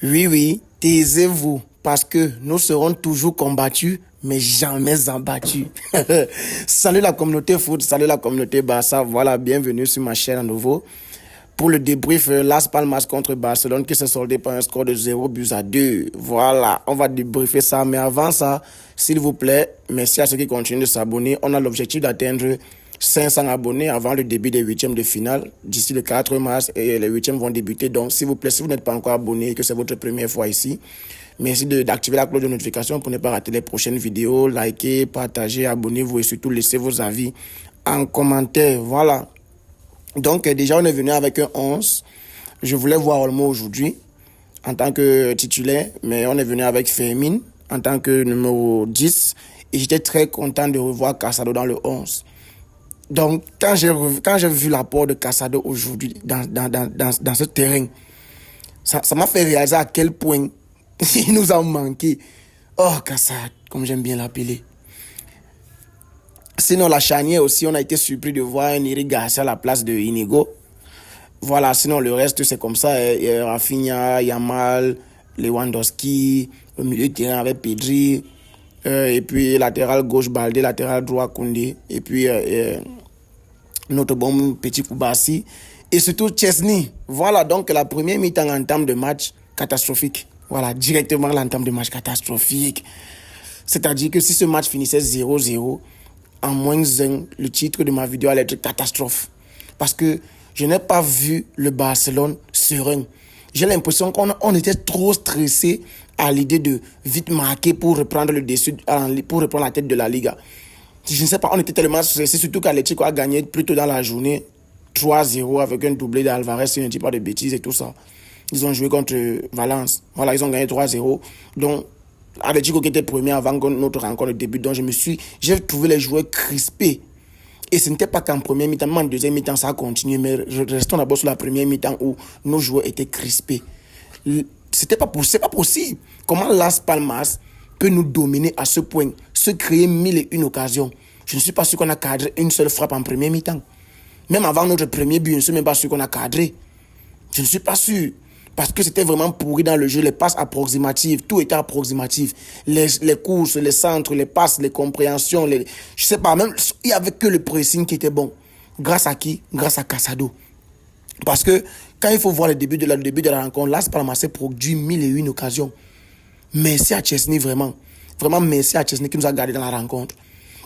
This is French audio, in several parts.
Oui, oui, taisez-vous, parce que nous serons toujours combattus, mais jamais abattus. Salut la communauté foot, salut la communauté Barça. Voilà, bienvenue sur ma chaîne à nouveau pour le débrief Las Palmas contre Barcelone qui s'est soldé par un score de 0 buts à 2. Voilà, on va débriefer ça, mais avant ça, s'il vous plaît, merci à ceux qui continuent de s'abonner. On a l'objectif d'atteindre 500 abonnés avant le début des huitièmes de finale d'ici le 4 mars et les huitièmes vont débuter. Donc, s'il vous plaît, si vous n'êtes pas encore abonné et que c'est votre première fois ici, merci d'activer la cloche de notification pour ne pas rater les prochaines vidéos. Likez, partagez, abonnez-vous et surtout laissez vos avis en commentaire. Voilà. Donc, déjà, on est venu avec un 11. Je voulais voir Olmo aujourd'hui en tant que titulaire, mais on est venu avec Fermin en tant que numéro 10. Et j'étais très content de revoir Casado dans le 11. Donc, quand j'ai vu l'apport de Casado aujourd'hui dans ce terrain, ça m'a fait réaliser à quel point il nous a manqué. Oh, Casado, comme j'aime bien l'appeler. Sinon, la charnière aussi, on a été surpris de voir un Eric Garcia à la place de Inigo. Voilà, sinon le reste, c'est comme ça. Rafinha, Yamal, Lewandowski, au milieu de terrain avec Pedri, et puis latéral gauche Baldé, latéral droit Koundé, et puis notre bon petit Koubassi, et surtout Chesney. Voilà, donc la première mi-temps en termes de match catastrophique. Voilà, directement l'entame de match catastrophique. C'est-à-dire que si ce match finissait 0-0, en moins 1, le titre de ma vidéo allait être catastrophe. Parce que je n'ai pas vu le Barcelone serein. J'ai l'impression qu'on était trop stressé à l'idée de vite marquer pour reprendre le dessus, pour reprendre la tête de la Liga. Je ne sais pas, on était tellement stressé, surtout qu'Atlético a gagné plus tôt dans la journée 3-0 avec un doublé d'Alvarez, si je ne dis pas de bêtises et tout ça. Ils ont joué contre Valence. Voilà, ils ont gagné 3-0. Donc, Atlético qui était premier avant notre rencontre de début. Donc, j'ai trouvé les joueurs crispés. Et ce n'était pas qu'en première mi-temps, mais en deuxième mi-temps, ça a continué. Mais restons d'abord sur la première mi-temps où nos joueurs étaient crispés. C'est pas possible. Comment Las Palmas peut nous dominer à ce point, se créer 1001 occasions? Je ne suis pas sûr qu'on a cadré une seule frappe en première mi-temps. Même avant notre premier but, je ne suis même pas sûr qu'on a cadré. Je ne suis pas sûr. Parce que c'était vraiment pourri dans le jeu, les passes approximatives, tout était approximatif. Les courses, les centres, les passes, les compréhensions, je sais pas, même il n'y avait que le pressing qui était bon. Grâce à qui? Grâce à Casado. Parce que quand il faut voir le début de la rencontre, Las Palmas s'est produit 1001 occasions. Merci à Chesney, vraiment. Vraiment merci à Chesney qui nous a gardé dans la rencontre.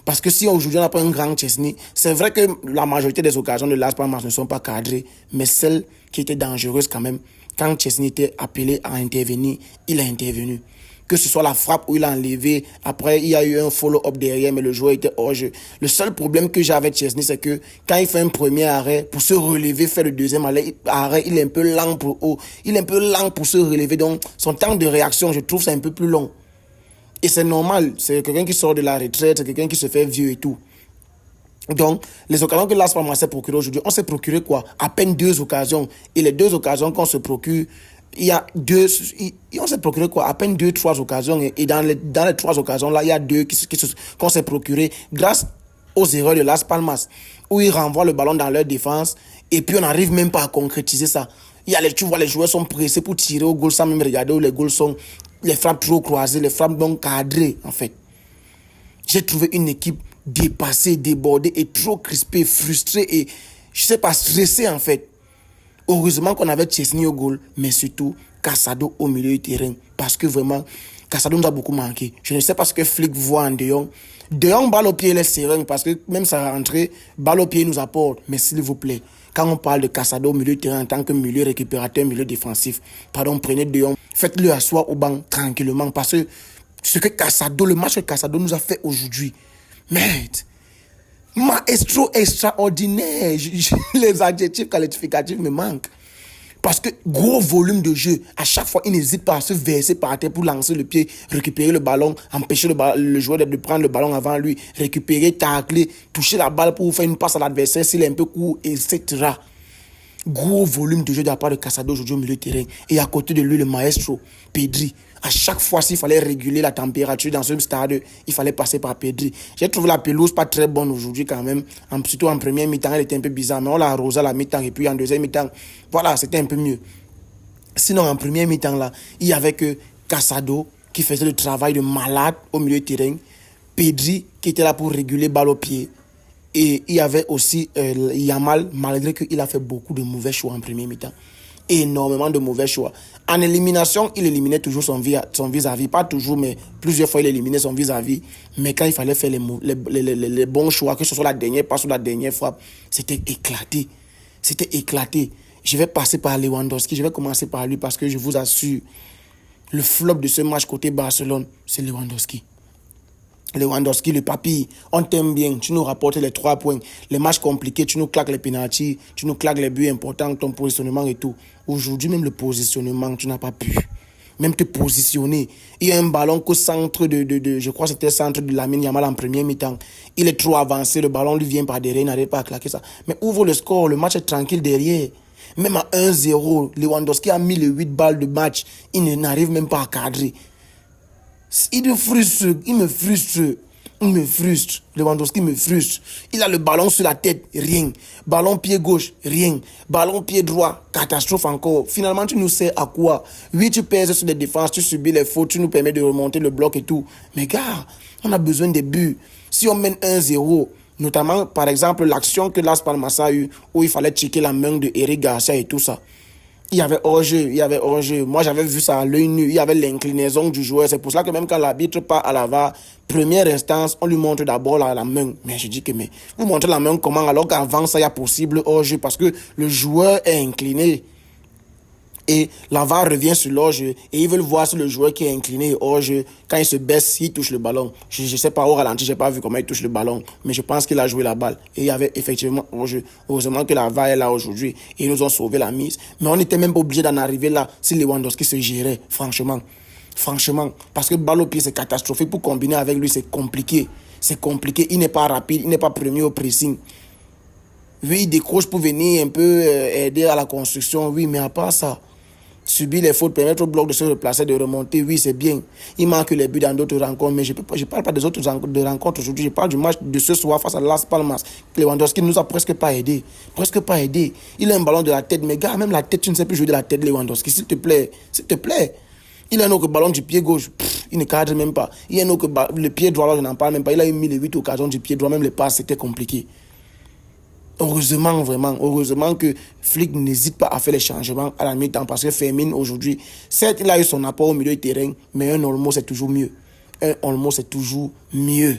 Parce que si aujourd'hui on n'a pas un grand Chesney, c'est vrai que la majorité des occasions de Las Palmas ne sont pas cadrées, mais celles qui étaient dangereuses quand même, quand Chesney était appelé à intervenir, il a intervenu. Que ce soit la frappe où il a enlevé, après il y a eu un follow-up derrière, mais le joueur était hors jeu. Le seul problème que j'ai avec Chesney, c'est que quand il fait un premier arrêt, pour se relever, faire le deuxième arrêt, il est un peu lent pour se relever. Donc son temps de réaction, je trouve ça un peu plus long. Et c'est normal, c'est quelqu'un qui sort de la retraite, c'est quelqu'un qui se fait vieux et tout. Donc, les occasions que Las Palmas s'est procuré aujourd'hui, on s'est procuré quoi? À peine 2 occasions. Et les 2 occasions qu'on se procure, on s'est procuré quoi? À peine 2-3 occasions. Et dans les 3 occasions, là, il y a 2 qu'on s'est procuré grâce aux erreurs de Las Palmas, où ils renvoient le ballon dans leur défense, et puis on n'arrive même pas à concrétiser ça. Tu vois, les joueurs sont pressés pour tirer au goal sans même regarder où les goals sont. Les frappes trop croisées, les frappes donc cadrées, en fait. J'ai trouvé une équipe dépassée, débordée et trop crispée, frustrée et, je sais pas, stressée, en fait. Heureusement qu'on avait Chesney au goal, mais surtout Casado au milieu du terrain. Parce que vraiment, Casado nous a beaucoup manqué. Je ne sais pas ce que Flick voit en De Jong. De Jong, balle au pied, il est serein parce que même sa rentrée, balle au pied, il nous apporte. Mais s'il vous plaît, quand on parle de Casado au milieu du terrain en tant que milieu récupérateur, milieu défensif, pardon, prenez De Jong, faites-le asseoir au banc tranquillement parce que le match que Casado nous a fait aujourd'hui, merde, maestro extraordinaire. Les adjectifs qualificatifs me manquent. Parce que gros volume de jeu, à chaque fois, il n'hésite pas à se verser par terre pour lancer le pied, récupérer le ballon, empêcher le joueur de prendre le ballon avant lui, récupérer, tacler, toucher la balle pour faire une passe à l'adversaire s'il est un peu court, etc. Gros volume de jeu de la part de Casado aujourd'hui au milieu de terrain. Et à côté de lui, le maestro, Pedri. À chaque fois, s'il fallait réguler la température dans ce stade, il fallait passer par Pedri. J'ai trouvé la pelouse pas très bonne aujourd'hui quand même. Surtout en première mi-temps, elle était un peu bizarre. Mais on l'a arrosé à la mi-temps. Et puis en deuxième mi-temps, voilà, c'était un peu mieux. Sinon, en première mi-temps, là, il y avait que Casado qui faisait le travail de malade au milieu de terrain. Pedri qui était là pour réguler balle au pied. Et il y avait aussi Yamal, malgré qu'il a fait beaucoup de mauvais choix en premier mi-temps. Énormément de mauvais choix. En élimination, il éliminait toujours son vis-à-vis. Pas toujours, mais plusieurs fois, il éliminait son vis-à-vis. Mais quand il fallait faire les bons choix, que ce soit la dernière passe ou la dernière frappe, c'était éclaté. C'était éclaté. Je vais passer par Lewandowski. Je vais commencer par lui parce que je vous assure, le flop de ce match côté Barcelone, c'est Lewandowski. Lewandowski, le papy, on t'aime bien, tu nous rapportes les 3 points. Les matchs compliqués, tu nous claques les pénaltys, tu nous claques les buts importants, ton positionnement et tout. Aujourd'hui, même le positionnement, tu n'as pas pu. Même te positionner. Il y a un ballon qu'au centre je crois que c'était le centre de Lamine Yamal en premier mi-temps. Il est trop avancé, le ballon lui vient par derrière, il n'arrive pas à claquer ça. Mais ouvre le score, le match est tranquille derrière. Même à 1-0, Lewandowski a mis les 8 balles de match. Il n'arrive même pas à cadrer. Il me frustre, Lewandowski me frustre. Il a le ballon sur la tête, rien. Ballon pied gauche, rien. Ballon pied droit, catastrophe encore. Finalement, tu nous sais à quoi? Oui, tu pèses sur les défenses, tu subis les fautes, tu nous permets de remonter le bloc et tout. Mais gars, on a besoin des buts. Si on mène 1-0, notamment, par exemple, l'action que Las Palmas a eu, où il fallait checker la main de Eric Garcia et tout ça. Il y avait hors-jeu. Moi, j'avais vu ça à l'œil nu. Il y avait l'inclinaison du joueur. C'est pour ça que même quand l'arbitre part à la VAR, première instance, on lui montre d'abord la main. Mais je dis que, mais vous montrez la main comment alors qu'avant ça, il y a possible hors-jeu parce que le joueur est incliné. Et la VAR revient sur l'hors-jeu et ils veulent voir si le joueur qui est incliné hors-jeu, quand il se baisse, il touche le ballon. Je ne sais pas au ralenti, je n'ai pas vu comment il touche le ballon, mais je pense qu'il a joué la balle. Et il y avait effectivement hors-jeu. Heureusement que la VAR est là aujourd'hui et ils nous ont sauvé la mise. Mais on n'était même pas obligé d'en arriver là si Lewandowski se gérait, franchement. Franchement, parce que balle au pied, c'est catastrophique. Pour combiner avec lui, c'est compliqué. C'est compliqué. Il n'est pas rapide, il n'est pas premier au pressing. Oui, il décroche pour venir un peu aider à la construction, oui, mais à part ça, subir les fautes, permettre au bloc de se replacer, de remonter, oui, c'est bien. Il manque les buts dans d'autres rencontres, mais je ne parle pas des autres rencontres aujourd'hui. Je parle du match de ce soir face à Las Palmas. Lewandowski ne nous a presque pas aidé. Presque pas aidé. Il a un ballon de la tête, mais gars, même la tête, tu ne sais plus jouer de la tête, Lewandowski, s'il te plaît. S'il te plaît. Il a un autre ballon du pied gauche, il ne cadre même pas. Il a un autre le pied droit, là, je n'en parle même pas. Il a eu mis les 8 occasions du pied droit, même les passes, c'était compliqué. Heureusement, vraiment, heureusement que Flick n'hésite pas à faire les changements à la mi-temps parce que Fermin aujourd'hui, certes, il a eu son apport au milieu du terrain, mais un Olmo, c'est toujours mieux. Un Olmo, c'est toujours mieux.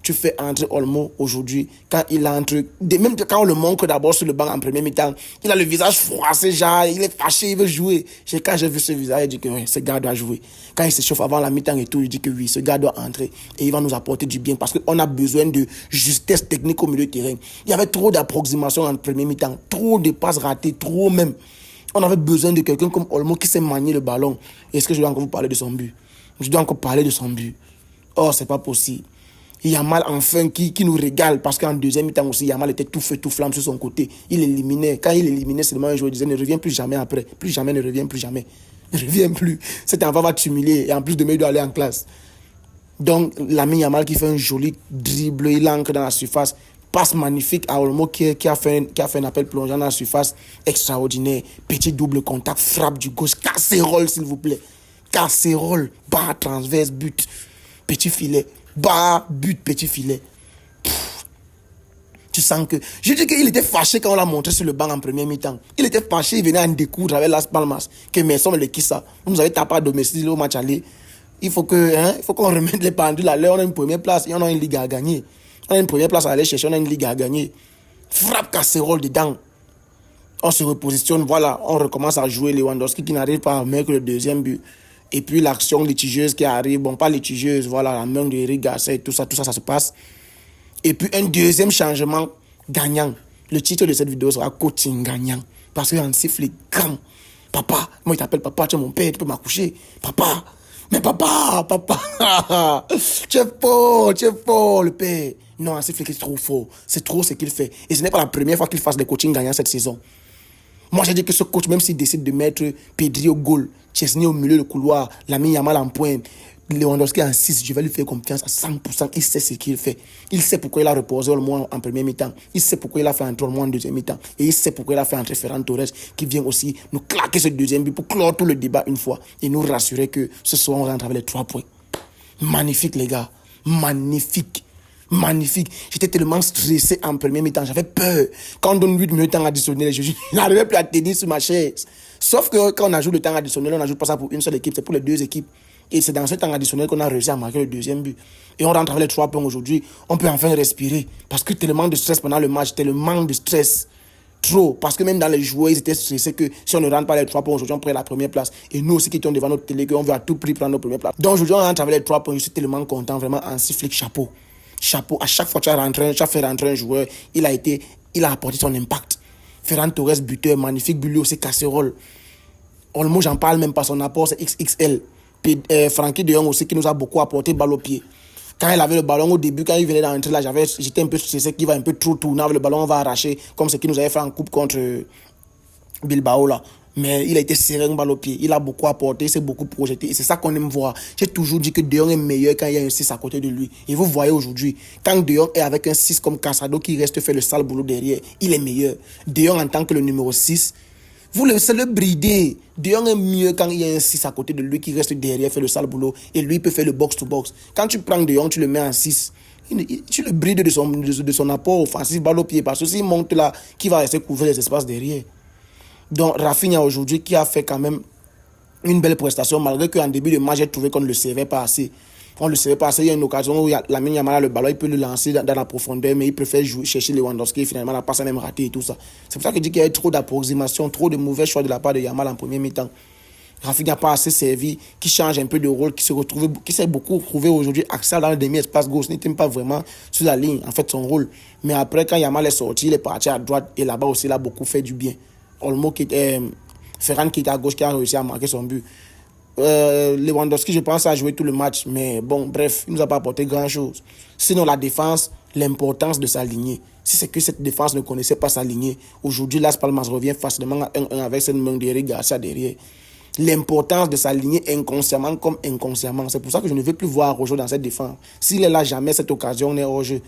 Tu fais entrer Olmo aujourd'hui, quand il entre, même quand on le montre d'abord sur le banc en premier mi-temps, il a le visage froissé, genre, il est fâché, il veut jouer. Quand j'ai vu ce visage, j'ai dit que oui, ce gars doit jouer. Quand il s'échauffe avant la mi-temps et tout, il dit que oui, ce gars doit entrer et il va nous apporter du bien parce qu'on a besoin de justesse technique au milieu du terrain. Il y avait trop d'approximations en premier mi-temps, trop de passes ratées, trop même. On avait besoin de quelqu'un comme Olmo qui sait manier le ballon. Est-ce que je dois encore vous parler de son but? Je dois encore parler de son but. Oh, c'est pas possible. Yamal enfin qui nous régale parce qu'en deuxième mi-temps aussi Yamal était tout feu tout flamme sur son côté. Il éliminait. Quand il éliminait seulement un joueur, il disait ne reviens plus jamais après. Plus jamais, ne reviens plus jamais. Ne reviens plus. Cet enfant va t'humilier et en plus demain il doit aller en classe. Donc l'ami Yamal qui fait un joli dribble, il ancre dans la surface. Passe magnifique à Olmo qui a fait un appel plongeant dans la surface extraordinaire. Petit double contact, frappe du gauche, casserole s'il vous plaît. Casserole, barre transverse, but. Petit filet. Bas, but, petit filet. Tu sens que... Je dis qu'il était fâché quand on l'a montré sur le banc en première mi-temps. Il était fâché, il venait en découdre avec Las Palmas. Que Messon le qui ça. Vous nous avez tapé à domicile au match aller. Il faut qu'on remette les pendules à l'heure. On a une première place et on a une ligue à gagner. On a une première place à aller chercher, on a une ligue à gagner. Frappe casserole dedans. On se repositionne, voilà. On recommence à jouer Lewandowski qui n'arrive pas à mettre le deuxième but. Et puis l'action litigieuse qui arrive, bon pas litigieuse, voilà, la main de Eric Garcia et tout ça, ça se passe. Et puis un deuxième changement gagnant. Le titre de cette vidéo sera coaching gagnant. Parce qu'en siffle, quand papa, moi il t'appelle papa, tu es mon père, tu peux m'accoucher. Papa, mais papa, tu es fort, le père. Non, un siffle c'est trop fort. C'est trop ce qu'il fait. Et ce n'est pas la première fois qu'il fasse des coachings gagnants cette saison. Moi, j'ai dit que ce coach, même s'il décide de mettre Pedri au goal, Chesney au milieu du couloir, Lamine Yamal en pointe, Lewandowski en 6, je vais lui faire confiance à 100%. Il sait ce qu'il fait. Il sait pourquoi il a reposé le moins en premier mi-temps. Il sait pourquoi il a fait entrer le moins en deuxième mi-temps. Et il sait pourquoi il a fait entrer Ferran Torres, qui vient aussi nous claquer ce deuxième but pour clore tout le débat une fois et nous rassurer que ce soir on rentre avec les 3 points. Magnifique, les gars. Magnifique. Magnifique. J'étais tellement stressé en premier mi-temps. J'avais peur. Quand on donne 8 minutes de temps additionnel, je n'arrivais plus à tenir sur ma chaise. Sauf que quand on ajoute le temps additionnel, on n'ajoute pas ça pour une seule équipe, c'est pour les 2 équipes. Et c'est dans ce temps additionnel qu'on a réussi à marquer le deuxième but. Et on rentre avec les 3 points aujourd'hui. On peut enfin respirer. Parce que tellement de stress pendant le match, tellement de stress. Trop. Parce que même dans les joueurs, ils étaient stressés que si on ne rentre pas les 3 points aujourd'hui, on prend la première place. Et nous aussi qui étions devant notre télé, qu'on veut à tout prix prendre nos premières places. Donc aujourd'hui, on rentre avec les 3 points. Je suis tellement content, vraiment, en sifflet, chapeau. Chapeau. À chaque fois que tu as fait rentrer un joueur, il a apporté son impact. Ferran Torres, buteur, magnifique, but, lui aussi, casserole. Olmo, j'en parle même pas, son apport, c'est XXL. Puis, Frankie de Jong aussi, qui nous a beaucoup apporté balle au pied. Quand il avait le ballon au début, quand il venait d'entrer là, j'étais un peu stressé qu'il va un peu trop tourner avec le ballon, on va arracher, comme ce qu'il nous avait fait en coupe contre Bilbao là. Mais il a été serein, balle au pied. Il a beaucoup apporté, il s'est beaucoup projeté. Et c'est ça qu'on aime voir. J'ai toujours dit que De Jong est meilleur quand il y a un 6 à côté de lui. Et vous voyez aujourd'hui, quand De Jong est avec un 6 comme Casado qui reste faire le sale boulot derrière, il est meilleur. De Jong en tant que le numéro 6, vous laissez le brider. De Jong est mieux quand il y a un 6 à côté de lui qui reste derrière, fait le sale boulot. Et lui peut faire le box-to-box. Quand tu prends De Jong, tu le mets en 6. Tu le brides de son apport offensif, balle au pied. Parce que s'il monte là, qui va rester couvrir les espaces derrière. Donc Rafinha aujourd'hui qui a fait quand même une belle prestation, malgré qu'en début de match, j'ai trouvé qu'on ne le servait pas assez. On ne le servait pas assez. Il y a une occasion où Lamine Yamal a le ballon, il peut le lancer dans la profondeur, mais il préfère chercher Lewandowski et finalement la passe a même raté et tout ça. C'est pour ça que je dis qu'il y a eu trop d'approximation, trop de mauvais choix de la part de Yamal en premier mi-temps. Rafinha n'a pas assez servi, qui change un peu de rôle, qui s'est beaucoup retrouvé aujourd'hui axial dans le demi-espace gauche, n'était pas vraiment sur la ligne, en fait, son rôle. Mais après, quand Yamal est sorti, il est parti à droite et là-bas aussi, il a beaucoup fait du bien. Olmo Ferran qui était à gauche qui a réussi à marquer son but. Lewandowski, je pense, a joué tout le match. Mais bon, bref, il ne nous a pas apporté grand-chose. Sinon, la défense, l'importance de s'aligner. Si c'est que cette défense ne connaissait pas s'aligner, aujourd'hui, Las Palmas revient facilement à 1-1 avec cette main derrière, Garcia derrière. L'importance de s'aligner inconsciemment comme inconsciemment. C'est pour ça que je ne veux plus voir Rojo dans cette défense. S'il est là, jamais cette occasion n'est hors jeu.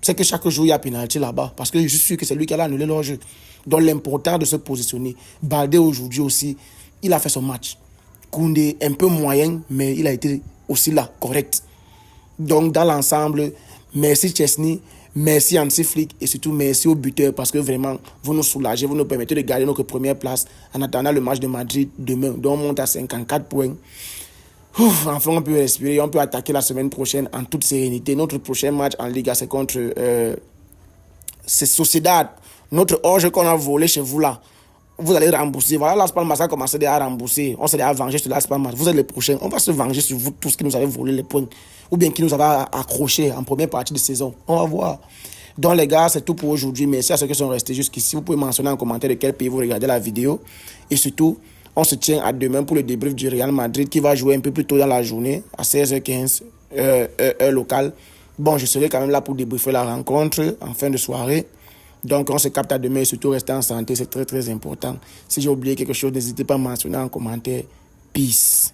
C'est que chaque jour, il y a pénalty là-bas. Parce que je suis sûr que c'est lui qui a annulé leur jeu. Donc, l'important de se positionner. Baldé, aujourd'hui aussi, il a fait son match. Koundé, un peu moyen, mais il a été aussi là, correct. Donc, dans l'ensemble, merci Chesney, merci Hansi Flick et surtout merci aux buteurs parce que vraiment, vous nous soulagez, vous nous permettez de garder notre première place en attendant le match de Madrid demain. Donc, on monte à 54 points. Enfin, on peut respirer, on peut attaquer la semaine prochaine en toute sérénité. Notre prochain match en Liga, c'est contre c'est Sociedad. Notre orge qu'on a volé chez vous là, vous allez rembourser. Voilà, Las Palmas a commencé à rembourser. On s'est déjà vengé sur Las Palmas. Vous êtes les prochains. On va se venger sur vous tous qui nous avez volé les points. Ou bien qui nous avez accrochés en première partie de saison. On va voir. Donc les gars, c'est tout pour aujourd'hui. Merci à ceux qui sont restés jusqu'ici. Vous pouvez mentionner en commentaire de quel pays vous regardez la vidéo. Et surtout, on se tient à demain pour le débrief du Real Madrid qui va jouer un peu plus tôt dans la journée, à 16h15, heure locale. Bon, je serai quand même là pour débriefer la rencontre en fin de soirée. Donc, on se capte à demain et surtout rester en santé, c'est très très important. Si j'ai oublié quelque chose, n'hésitez pas à mentionner en commentaire. Peace.